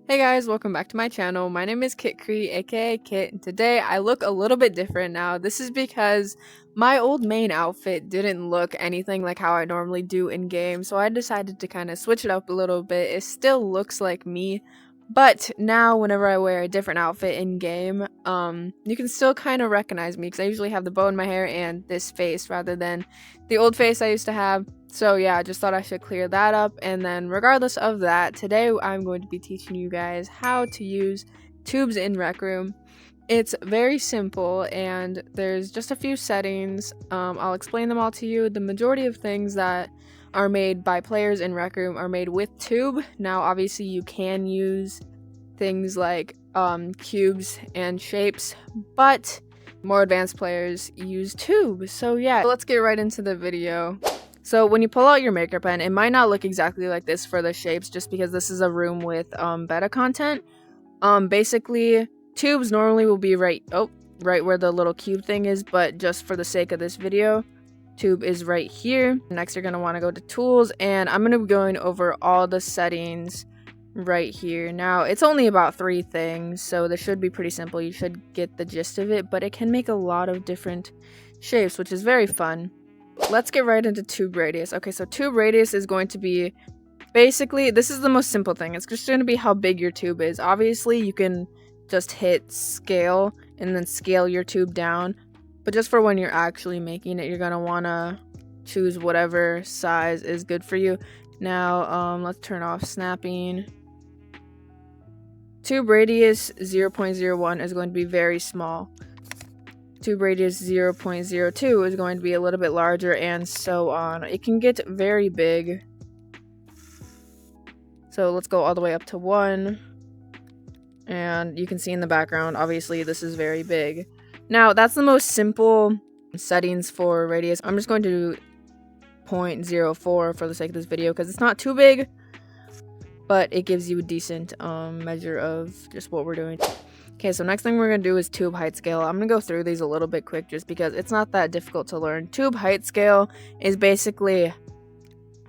Hey guys, welcome back to my channel. My name is KitCree, aka Kit, and today I look a little bit different now. This is because my old main outfit didn't look anything like how I normally do in game, so I decided to kind of switch it up a little bit. It still looks like me, but now whenever I wear a different outfit in game, you can still kind of recognize me because I usually have the bow in my hair and this face rather than the old face I used to have. So yeah, I just thought I should clear that up, and then regardless of that, today I'm going to be teaching you guys how to use tubes in Rec Room. It's very simple, and there's just a few settings. I'll explain them all to you. The majority of things that are made by players in Rec Room are made with tube. Now, obviously, you can use things like cubes and shapes, but more advanced players use tube. So yeah, let's get right into the video. So when you pull out your maker pen, it might not look exactly like this for the shapes just because this is a room with beta content. Basically, tubes normally will be right where the little cube thing is, but just for the sake of this video, tube is right here. Next, you're going to want to go to tools, and I'm going to be going over all the settings right here. Now, it's only about 3 things, so this should be pretty simple. You should get the gist of it, but it can make a lot of different shapes, which is very fun. Let's get right into tube radius. Okay, so tube radius is going to be basically, this is the most simple thing. It's just going to be how big your tube is. Obviously, you can just hit scale and then scale your tube down. But just for when you're actually making it, you're going to want to choose whatever size is good for you. Now, let's turn off snapping. Tube radius 0.01 is going to be very small. Tube radius 0.02 is going to be a little bit larger, and so on. It can get very big. So let's go all the way up to 1. And you can see in the background, obviously, this is very big. Now, that's the most simple settings for radius. I'm just going to do 0.04 for the sake of this video because it's not too big, but it gives you a decent measure of just what we're doing. Okay, so next thing we're going to do is tube height scale. I'm going to go through these a little bit quick just because it's not that difficult to learn. Tube height scale is basically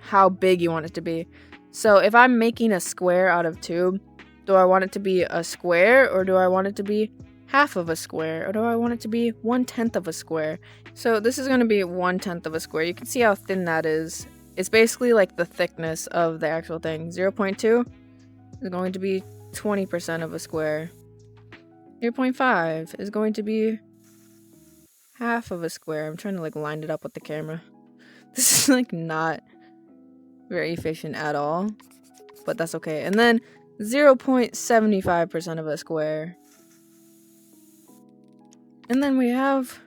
how big you want it to be. So if I'm making a square out of tube, do I want it to be a square, or do I want it to be half of a square, or do I want it to be 1/10 of a square? So this is going to be 1/10 of a square. You can see how thin that is. It's basically like the thickness of the actual thing. 0.2 is going to be 20% of a square. 0.5 is going to be half of a square. I'm trying to like line it up with the camera. This is like not very efficient at all, but that's okay. And then 0.75% of a square. And then we have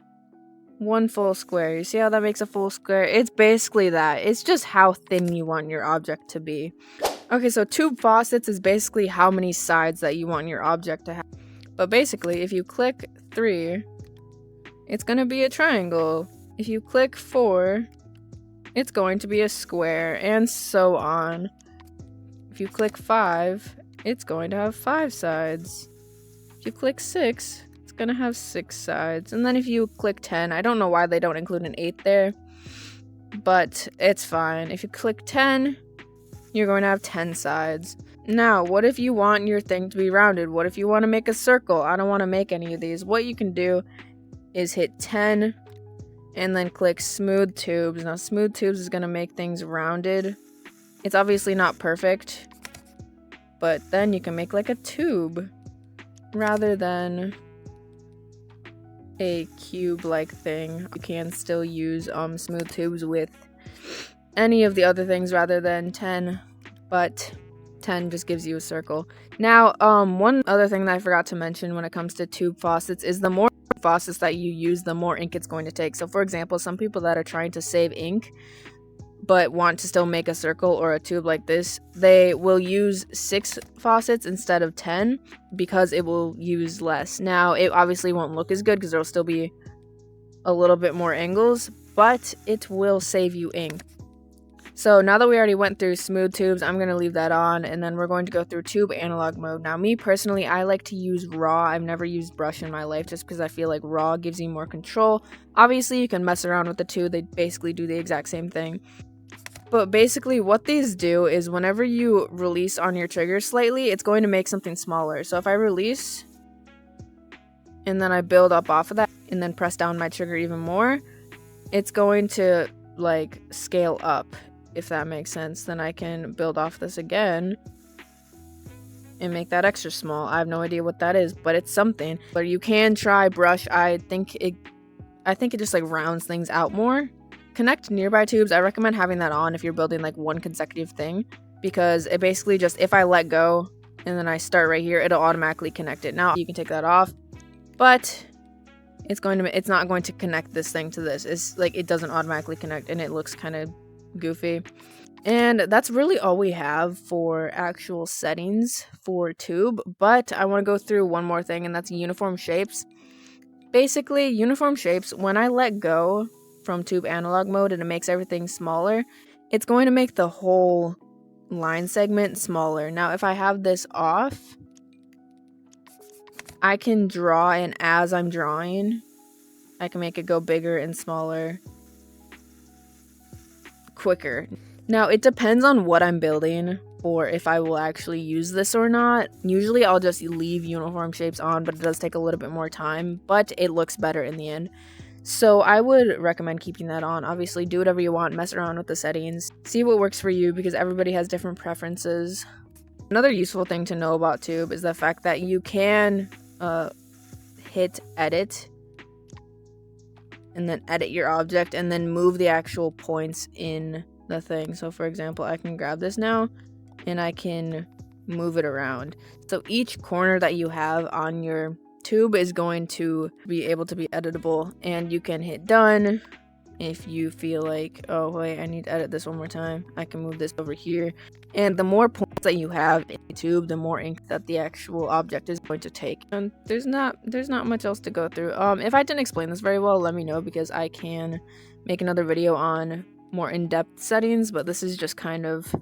1 full square. You see how that makes a full square? It's basically that. It's just how thin you want your object to be. Okay, so tube faucets is basically how many sides that you want your object to have. But basically, if you click 3, it's going to be a triangle. If you click 4, it's going to be a square, and so on. If you click 5, it's going to have 5 sides. If you click 6, it's going to have 6 sides. And then if you click 10, I don't know why they don't include an 8 there, but it's fine. If you click 10, you're going to have 10 sides. Now, what if you want your thing to be rounded? What if you want to make a circle? I don't want to make any of these. What you can do is hit 10 and then click smooth tubes. Now, smooth tubes is going to make things rounded. It's obviously not perfect, but then you can make like a tube rather than a cube-like thing. You can still use smooth tubes with any of the other things rather than 10, but 10 just gives you a circle. Now, one other thing that I forgot to mention when it comes to tube faucets is the more faucets that you use, the more ink it's going to take. So for example, some people that are trying to save ink but want to still make a circle or a tube like this, they will use 6 faucets instead of 10 because it will use less. Now, it obviously won't look as good because there will still be a little bit more angles, but it will save you ink. So now that we already went through smooth tubes, I'm going to leave that on, and then we're going to go through tube analog mode. Now, me personally, I like to use raw. I've never used brush in my life just because I feel like raw gives you more control. Obviously, you can mess around with the two. They basically do the exact same thing. But basically what these do is whenever you release on your trigger slightly, it's going to make something smaller. So if I release and then I build up off of that and then press down my trigger even more, it's going to like scale up, if that makes sense. Then I can build off this again and make that extra small. I have no idea what that is, but it's something. But you can try brush. I think it just like rounds things out more. Connect nearby tubes. I recommend having that on if you're building like one consecutive thing, because it basically just, if I let go and then I start right here, it'll automatically connect it. Now you can take that off, but it's not going to connect this thing to this. It's like it doesn't automatically connect and it looks kind of goofy. And that's really all we have for actual settings for tube, but I want to go through one more thing, and that's uniform shapes. Basically, uniform shapes, when I let go from tube analog mode and it makes everything smaller, it's going to make the whole line segment smaller. Now if I have this off, I can draw, and as I'm drawing I can make it go bigger and smaller quicker. Now it depends on what I'm building or if I will actually use this or not. Usually I'll just leave uniform shapes on, but it does take a little bit more time, but it looks better in the end. So I would recommend keeping that on. Obviously, do whatever you want, mess around with the settings, see what works for you, because everybody has different preferences. Another useful thing to know about tube is the fact that you can hit edit and then edit your object and then move the actual points in the thing. So for example, I can grab this now and I can move it around. So each corner that you have on your tube is going to be able to be editable, and you can hit done if you feel like, oh wait, I need to edit this one more time. I can move this over here. And the more points that you have in the tube, the more ink that the actual object is going to take. And there's not much else to go through. If I didn't explain this very well, let me know, because I can make another video on more in-depth settings, but this is just kind of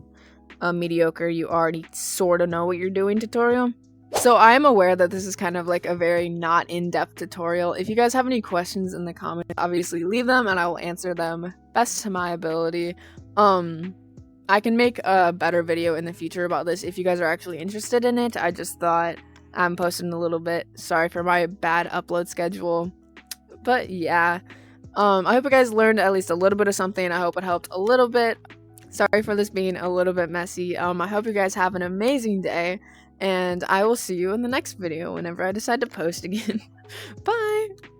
a mediocre, you already sort of know what you're doing tutorial. So I am aware that this is kind of like a very not in-depth tutorial. If you guys have any questions in the comments, obviously leave them and I will answer them best to my ability. I can make a better video in the future about this if you guys are actually interested in it. I just thought I'm posting a little bit. Sorry for my bad upload schedule. But yeah, I hope you guys learned at least a little bit of something. I hope it helped a little bit. Sorry for this being a little bit messy. I hope you guys have an amazing day, and I will see you in the next video whenever I decide to post again. Bye!